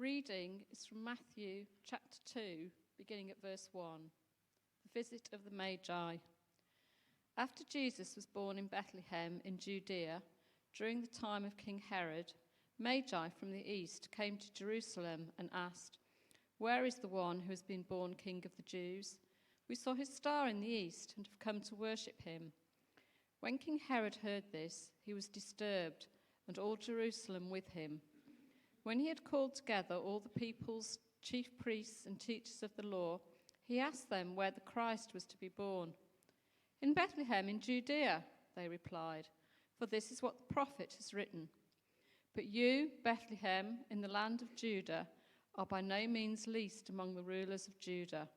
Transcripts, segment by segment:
reading is from Matthew chapter 2, beginning at verse 1, the visit of the Magi. After Jesus was born in Bethlehem in Judea, during the time of King Herod, Magi from the east came to Jerusalem and asked, "Where is the one who has been born King of the Jews? We saw his star in the east and have come to worship him." When King Herod heard this, he was disturbed, and all Jerusalem with him. When he had called together all the people's chief priests and teachers of the law, he asked them where the Christ was to be born. "In Bethlehem in Judea," they replied, "for this is what the prophet has written. But you, Bethlehem, in the land of Judah, are by no means least among the rulers of Judah.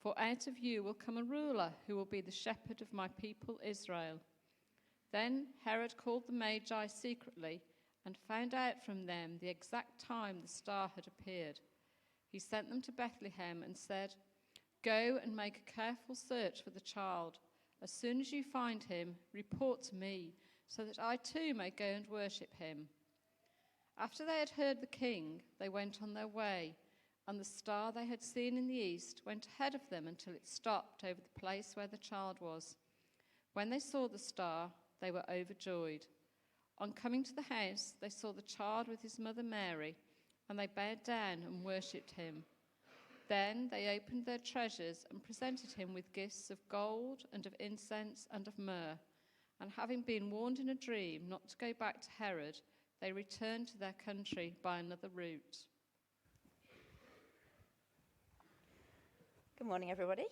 For out of you will come a ruler who will be the shepherd of my people Israel." Then Herod called the Magi secretly and found out from them the exact time the star had appeared. He sent them to Bethlehem and said, "Go and make a careful search for the child. As soon as you find him, report to me, so that I too may go and worship him." After they had heard the king, they went on their way, and the star they had seen in the east went ahead of them until it stopped over the place where the child was. When they saw the star, they were overjoyed. On coming to the house, they saw the child with his mother Mary, and they bowed down and worshipped him. Then they opened their treasures and presented him with gifts of gold and of incense and of myrrh. And having been warned in a dream not to go back to Herod, they returned to their country by another route. Good morning, everybody.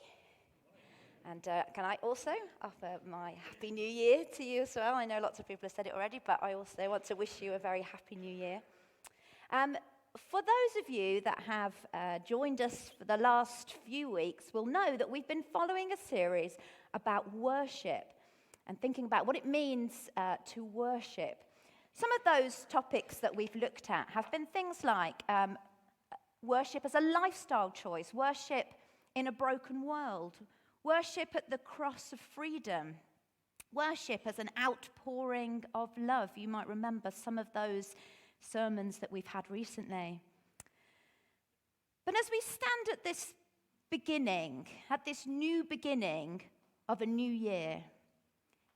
And can I also offer my Happy New Year to you as well? I know lots of people have said it already, but I also want to wish you a very Happy New Year. For those of you that have joined us for the last few weeks will know that we've been following a series about worship and thinking about what it means to worship. Some of those topics that we've looked at have been things like worship as a lifestyle choice, worship in a broken world, worship at the cross of freedom, worship as an outpouring of love. You might remember some of those sermons that we've had recently. But as we stand at this beginning, at this new beginning of a new year,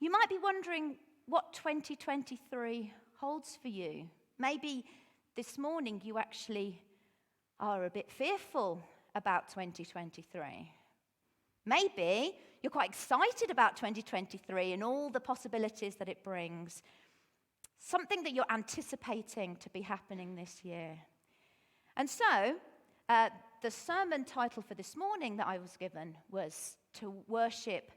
you might be wondering what 2023 holds for you. Maybe this morning you actually are a bit fearful about 2023. Maybe you're quite excited about 2023 and all the possibilities that it brings. Something that you're anticipating to be happening this year. And so, the sermon title for this morning that I was given was To Worship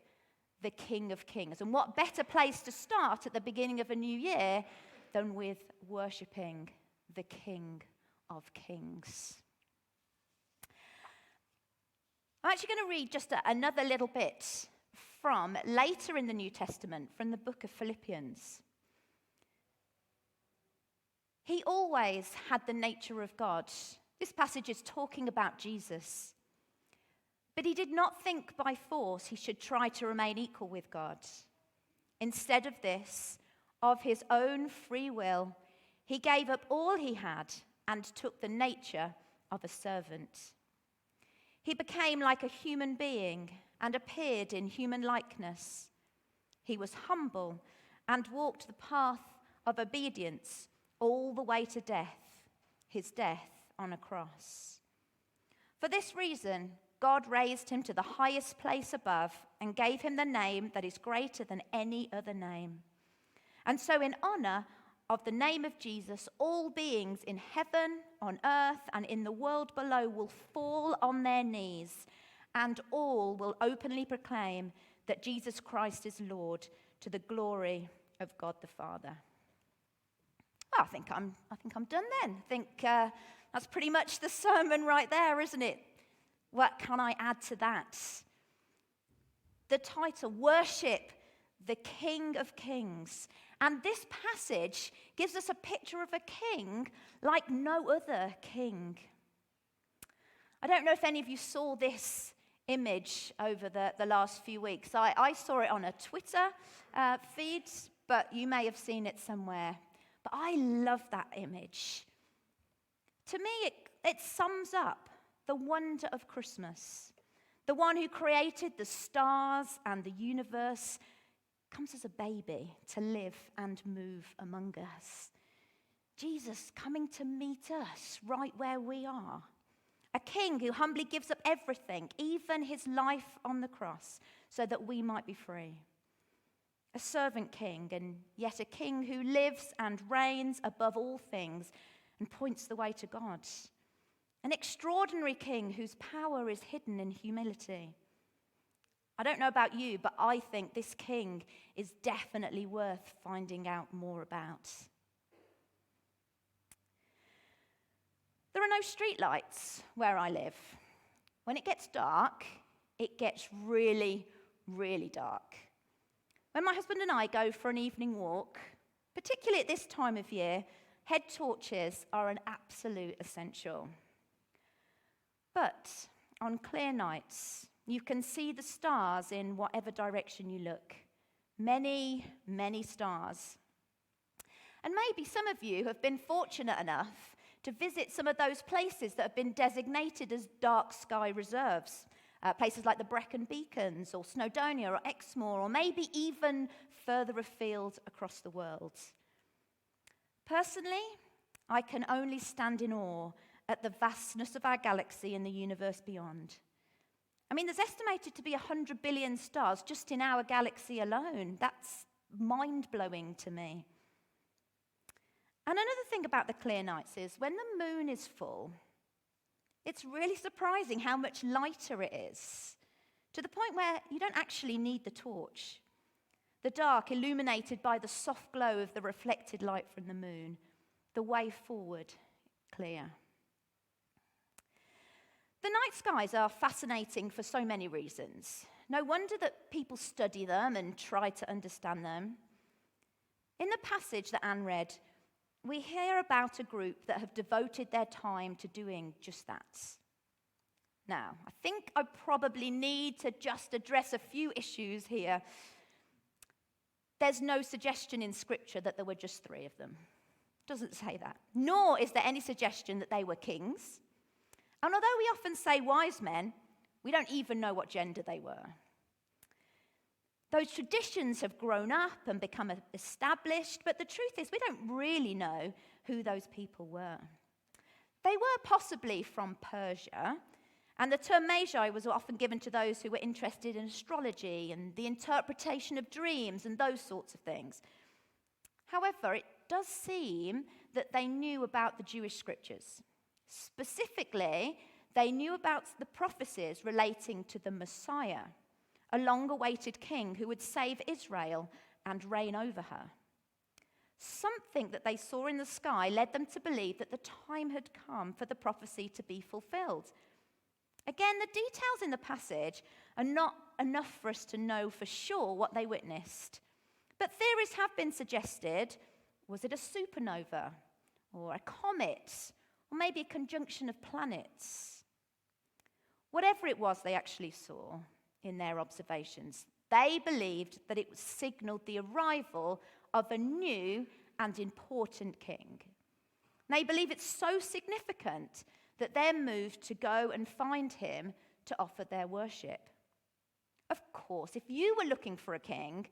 the King of Kings. And what better place to start at the beginning of a new year than with worshipping the King of Kings. I'm actually going to read just another little bit from later in the New Testament, from the book of Philippians. He always had the nature of God. This passage is talking about Jesus. But he did not think by force he should try to remain equal with God. Instead of this, of his own free will, he gave up all he had and took the nature of a servant. He became like a human being and appeared in human likeness. He was humble and walked the path of obedience all the way to death, his death on a cross. For this reason, God raised him to the highest place above and gave him the name that is greater than any other name. And so in honor of the name of Jesus, all beings in heaven, on earth, and in the world below will fall on their knees, and all will openly proclaim that Jesus Christ is Lord, to the glory of God the Father. Well, I think I'm done then. I think that's pretty much the sermon right there, isn't it? What can I add to that? The title, Worship the King of Kings. And this passage gives us a picture of a king like no other king. I don't know if any of you saw this image over the last few weeks. I saw it on a Twitter feed, but you may have seen it somewhere. But I love that image. To me, it sums up the wonder of Christmas. The one who created the stars and the universe comes as a baby to live and move among us. Jesus coming to meet us right where we are. A king who humbly gives up everything, even his life on the cross, so that we might be free. A servant king, and yet a king who lives and reigns above all things and points the way to God. An extraordinary king whose power is hidden in humility. I don't know about you, but I think this king is definitely worth finding out more about. There are no streetlights where I live. When it gets dark, it gets really, really dark. When my husband and I go for an evening walk, particularly at this time of year, head torches are an absolute essential. But on clear nights, you can see the stars in whatever direction you look. Many, many stars. And maybe some of you have been fortunate enough to visit some of those places that have been designated as dark sky reserves. Places like the Brecon Beacons or Snowdonia or Exmoor, or maybe even further afield across the world. Personally, I can only stand in awe at the vastness of our galaxy and the universe beyond. I mean, there's estimated to be 100 billion stars just in our galaxy alone. That's mind-blowing to me. And another thing about the clear nights is when the moon is full, it's really surprising how much lighter it is, to the point where you don't actually need the torch. The dark, illuminated by the soft glow of the reflected light from the moon, the way forward, clear. The night skies are fascinating for so many reasons. No wonder that people study them and try to understand them. In the passage that Anne read, we hear about a group that have devoted their time to doing just that. Now, I think I probably need to just address a few issues here. There's no suggestion in Scripture that there were just 3 of them. It doesn't say that. Nor is there any suggestion that they were kings. And although we often say wise men, we don't even know what gender they were. Those traditions have grown up and become established, but the truth is we don't really know who those people were. They were possibly from Persia, and the term Magi was often given to those who were interested in astrology and the interpretation of dreams and those sorts of things. However, it does seem that they knew about the Jewish scriptures. Specifically, they knew about the prophecies relating to the Messiah, a long-awaited king who would save Israel and reign over her. Something that they saw in the sky led them to believe that the time had come for the prophecy to be fulfilled. Again, the details in the passage are not enough for us to know for sure what they witnessed. But theories have been suggested. Was it a supernova? Or a comet? Or maybe a conjunction of planets? Whatever it was they actually saw in their observations, they believed that it signaled the arrival of a new and important king. They believe it's so significant that they're moved to go and find him to offer their worship. Of course, if you were looking for a king,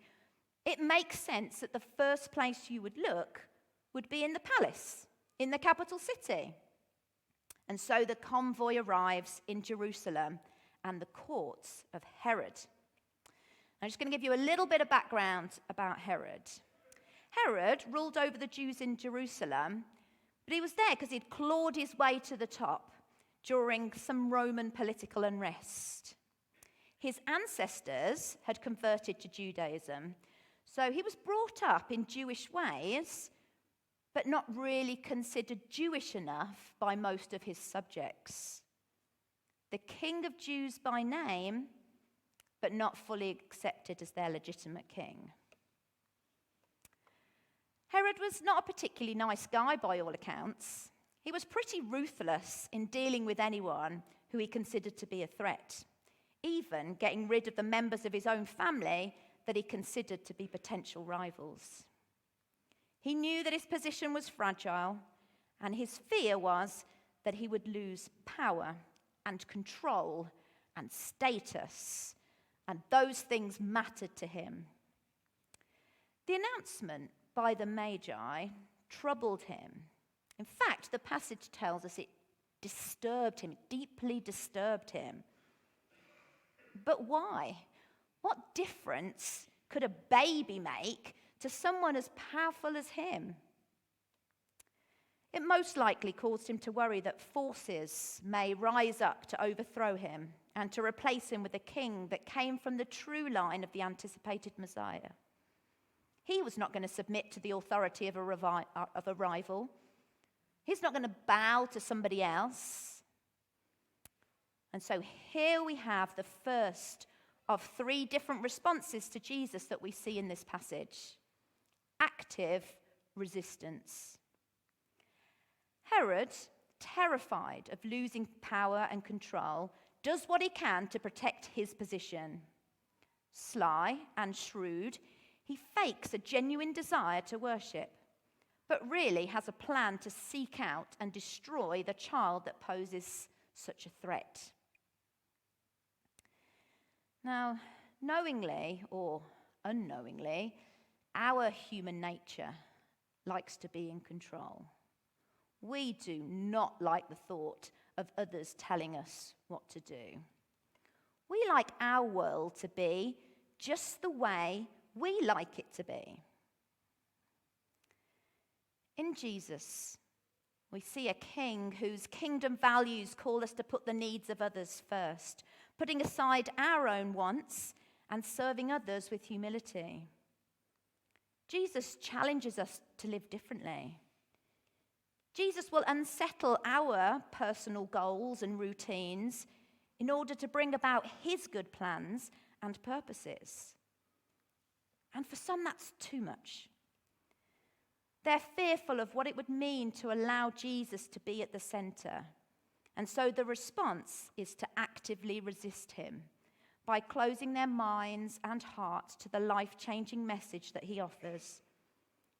it makes sense that the first place you would look would be in the palace, in the capital city. And so the convoy arrives in Jerusalem and the courts of Herod. I'm just going to give you a little bit of background about Herod. Herod ruled over the Jews in Jerusalem, but he was there because he'd clawed his way to the top during some Roman political unrest. His ancestors had converted to Judaism, so he was brought up in Jewish ways, but not really considered Jewish enough by most of his subjects. The King of Jews by name, but not fully accepted as their legitimate king. Herod was not a particularly nice guy by all accounts. He was pretty ruthless in dealing with anyone who he considered to be a threat, even getting rid of the members of his own family that he considered to be potential rivals. He knew that his position was fragile, and his fear was that he would lose power and control and status, and those things mattered to him. The announcement by the Magi troubled him. In fact, the passage tells us it disturbed him, deeply disturbed him. But why? What difference could a baby make to someone as powerful as him? It most likely caused him to worry that forces may rise up to overthrow him and to replace him with a king that came from the true line of the anticipated Messiah. He was not going to submit to the authority of a rival. He's not going to bow to somebody else. And so here we have the first of 3 different responses to Jesus that we see in this passage. Active resistance. Herod, terrified of losing power and control, does what he can to protect his position. Sly and shrewd, he fakes a genuine desire to worship, but really has a plan to seek out and destroy the child that poses such a threat. Now, knowingly or unknowingly, our human nature likes to be in control. We do not like the thought of others telling us what to do. We like our world to be just the way we like it to be. In Jesus, we see a king whose kingdom values call us to put the needs of others first, putting aside our own wants and serving others with humility. Jesus challenges us to live differently. Jesus will unsettle our personal goals and routines in order to bring about his good plans and purposes. And for some, that's too much. They're fearful of what it would mean to allow Jesus to be at the center. And so the response is to actively resist him by closing their minds and hearts to the life-changing message that he offers,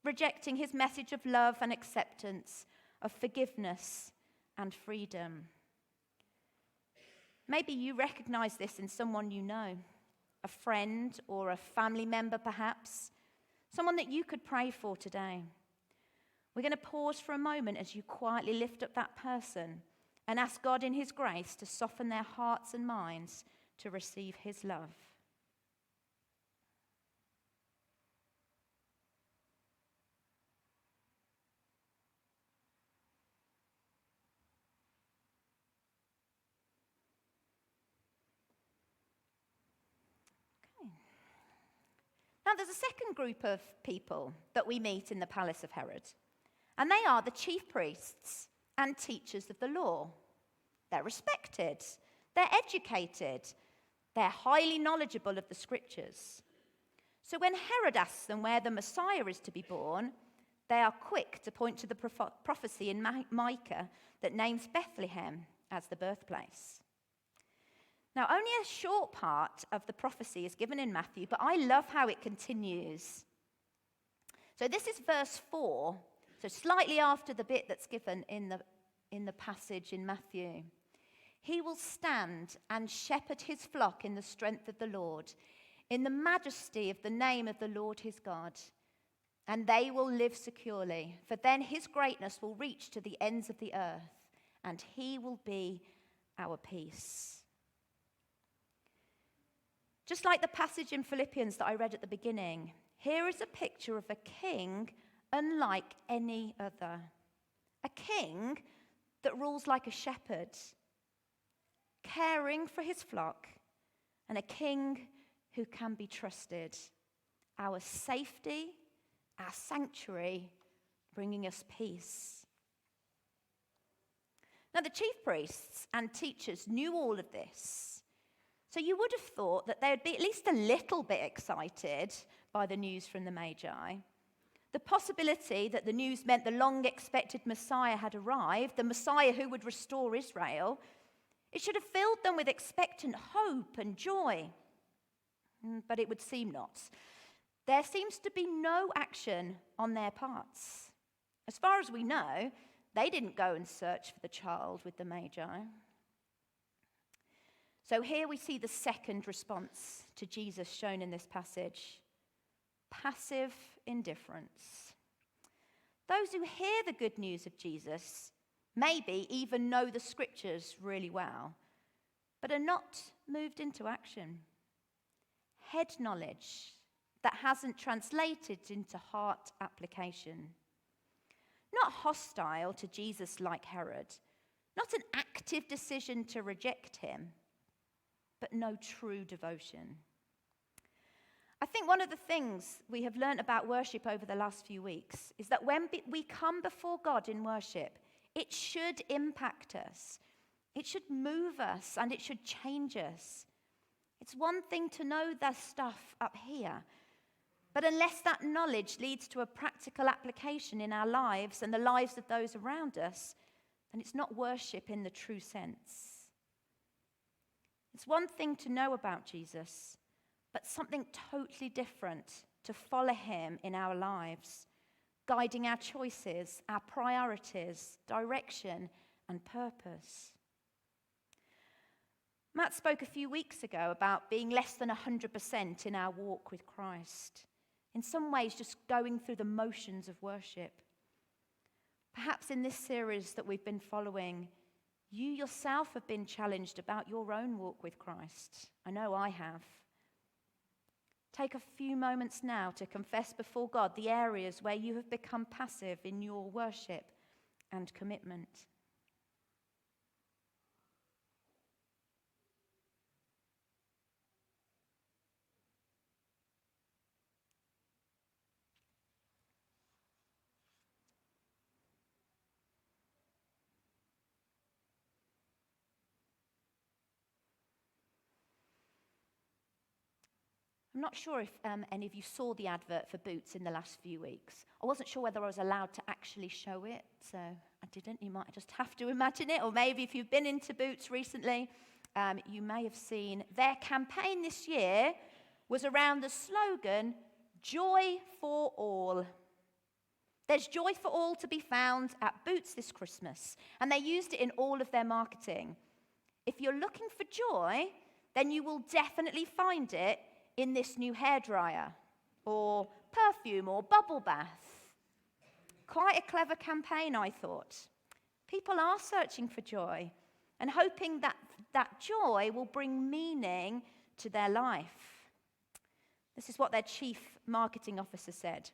rejecting his message of love and acceptance, of forgiveness and freedom. Maybe you recognize this in someone you know, a friend or a family member perhaps, someone that you could pray for today. We're going to pause for a moment as you quietly lift up that person and ask God in his grace to soften their hearts and minds to receive his love. Now, there's a second group of people that we meet in the palace of Herod, and they are the chief priests and teachers of the law. They're respected, they're educated, they're highly knowledgeable of the scriptures. So when Herod asks them where the Messiah is to be born, they are quick to point to the prophecy in Micah that names Bethlehem as the birthplace. Now, only a short part of the prophecy is given in Matthew, but I love how it continues. So this is verse 4, so slightly after the bit that's given in the passage in Matthew. He will stand and shepherd his flock in the strength of the Lord, in the majesty of the name of the Lord his God. And they will live securely, for then his greatness will reach to the ends of the earth, and he will be our peace. Just like the passage in Philippians that I read at the beginning, here is a picture of a king unlike any other. A king that rules like a shepherd, caring for his flock, and a king who can be trusted. Our safety, our sanctuary, bringing us peace. Now, the chief priests and teachers knew all of this. So you would have thought that they would be at least a little bit excited by the news from the Magi. The possibility that the news meant the long-expected Messiah had arrived, the Messiah who would restore Israel, it should have filled them with expectant hope and joy. But it would seem not. There seems to be no action on their parts. As far as we know, They didn't go and search for the child with the Magi. So here we see the second response to Jesus shown in this passage: passive indifference. Those who hear the good news of Jesus maybe even know the scriptures really well, but are not moved into action. Head knowledge that hasn't translated into heart application. Not hostile to Jesus like Herod, not an active decision to reject him, but no true devotion. I think one of the things we have learned about worship over the last few weeks is that when we come before God in worship, it should impact us. It should move us and it should change us. It's one thing to know the stuff up here, but unless that knowledge leads to a practical application in our lives and the lives of those around us, then it's not worship in the true sense. It's one thing to know about Jesus, but something totally different to follow him in our lives, guiding our choices, our priorities, direction, and purpose. Matt spoke a few weeks ago about being less than 100% in our walk with Christ. In some ways, just going through the motions of worship. Perhaps in this series that we've been following, you yourself have been challenged about your own walk with Christ. I know I have. Take a few moments now to confess before God the areas where you have become passive in your worship and commitment. I'm not sure if any of you saw the advert for Boots in the last few weeks. I wasn't sure whether I was allowed to actually show it, so I didn't. You might just have to imagine it, or maybe if you've been into Boots recently, you may have seen their campaign this year was around the slogan, "Joy for All." There's joy for all to be found at Boots this Christmas, and they used it in all of their marketing. If you're looking for joy, then you will definitely find it in this new hairdryer, or perfume, or bubble bath. Quite a clever campaign, I thought. People are searching for joy and hoping that that joy will bring meaning to their life. This is what their chief marketing officer said.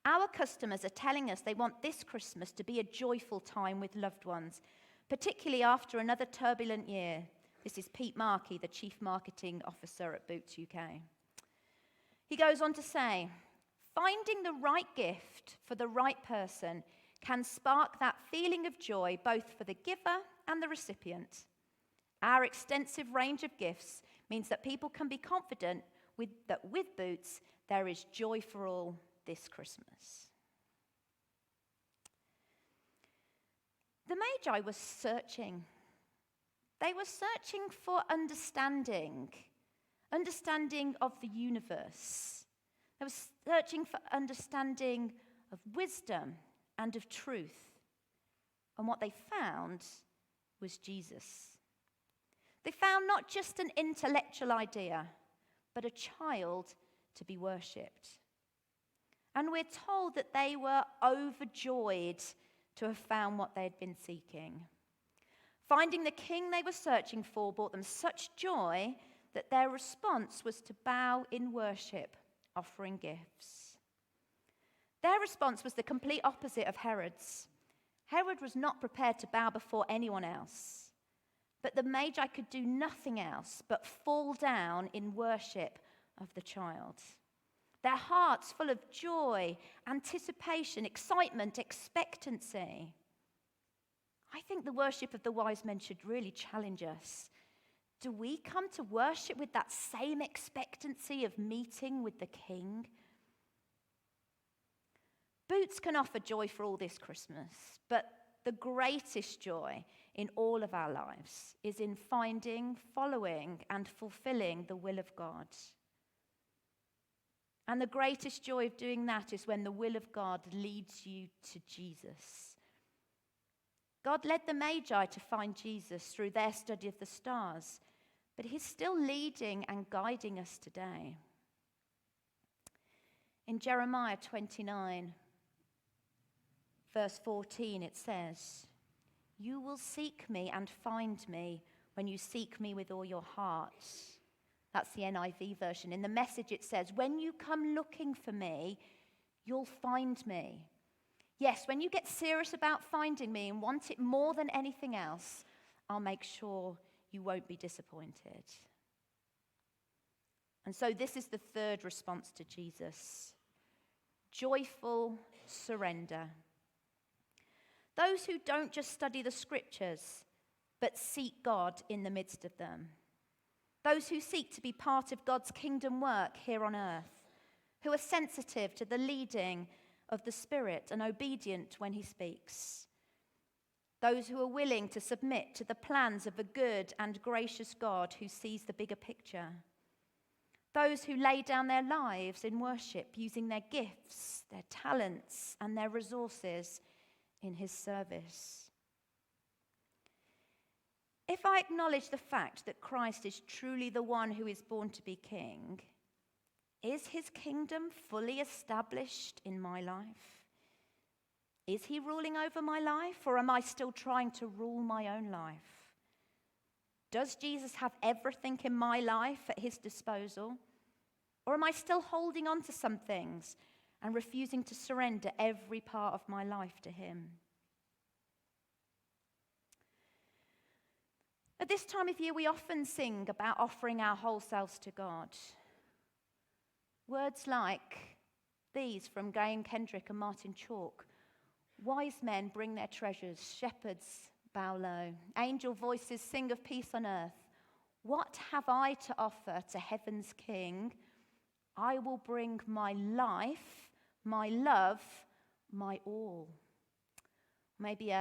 Our customers are telling us they want this Christmas to be a joyful time with loved ones, particularly after another turbulent year. This is Pete Markey, the Chief Marketing Officer at Boots UK. He goes on to say, finding the right gift for the right person can spark that feeling of joy both for the giver and the recipient. Our extensive range of gifts means that people can be confident that with Boots there is joy for all this Christmas. The Magi were searching. They were searching for understanding of the universe. They were searching for understanding of wisdom and of truth. And what they found was Jesus. They found not just an intellectual idea, but a child to be worshipped. And we're told that they were overjoyed to have found what they had been seeking. Finding the king they were searching for brought them such joy that their response was to bow in worship, offering gifts. Their response was the complete opposite of Herod's. Herod was not prepared to bow before anyone else, but the Magi could do nothing else but fall down in worship of the child. Their hearts full of joy, anticipation, excitement, expectancy. I think the worship of the wise men should really challenge us. Do we come to worship with that same expectancy of meeting with the King? Boots can offer joy for all this Christmas, but the greatest joy in all of our lives is in finding, following, and fulfilling the will of God. And the greatest joy of doing that is when the will of God leads you to Jesus. God led the Magi to find Jesus through their study of the stars, but he's still leading and guiding us today. In Jeremiah 29, verse 14, it says, "You will seek me and find me when you seek me with all your heart." That's the NIV version. In the Message, it says, "When you come looking for me, you'll find me." Yes, when you get serious about finding me and want it more than anything else, I'll make sure you won't be disappointed. And so this is the third response to Jesus: joyful surrender. Those who don't just study the scriptures, but seek God in the midst of them. Those who seek to be part of God's kingdom work here on earth, who are sensitive to the leading of the Spirit and obedient when he speaks. Those who are willing to submit to the plans of a good and gracious God who sees the bigger picture. Those who lay down their lives in worship, using their gifts, their talents, and their resources in his service. If I acknowledge the fact that Christ is truly the one who is born to be king, is his kingdom fully established in my life? Is he ruling over my life, or am I still trying to rule my own life? Does Jesus have everything in my life at his disposal? Or am I still holding on to some things and refusing to surrender every part of my life to him? At this time of year, we often sing about offering our whole selves to God. Words like these from Graham Kendrick and Martin Chalk: "Wise men bring their treasures, shepherds bow low. Angel voices sing of peace on earth. What have I to offer to heaven's king? I will bring my life, my love, my all." Maybe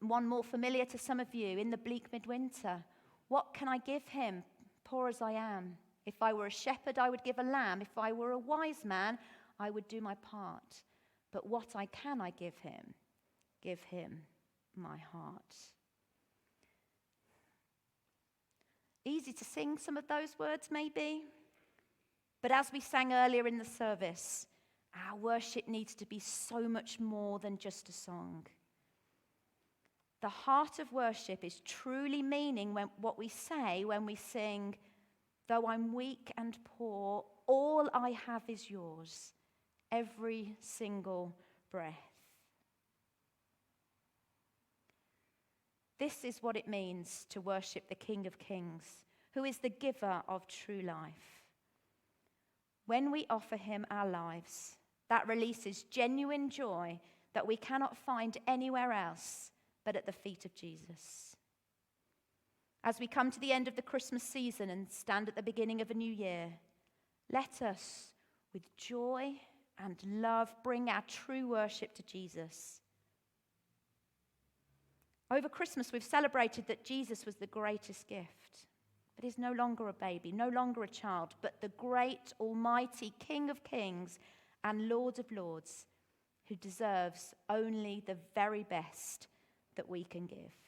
one more familiar to some of you: "In the bleak midwinter, what can I give him, poor as I am? If I were a shepherd, I would give a lamb. If I were a wise man, I would do my part. But what I give him my heart." Easy to sing some of those words, maybe. But as we sang earlier in the service, our worship needs to be so much more than just a song. The heart of worship is truly meaning what we say when we sing, "Though I'm weak and poor, all I have is yours, every single breath." This is what it means to worship the King of Kings, who is the giver of true life. When we offer him our lives, that releases genuine joy that we cannot find anywhere else but at the feet of Jesus. As we come to the end of the Christmas season and stand at the beginning of a new year, let us, with joy and love, bring our true worship to Jesus. Over Christmas, we've celebrated that Jesus was the greatest gift, but he's no longer a baby, no longer a child, but the great, almighty King of Kings and Lord of Lords, who deserves only the very best that we can give.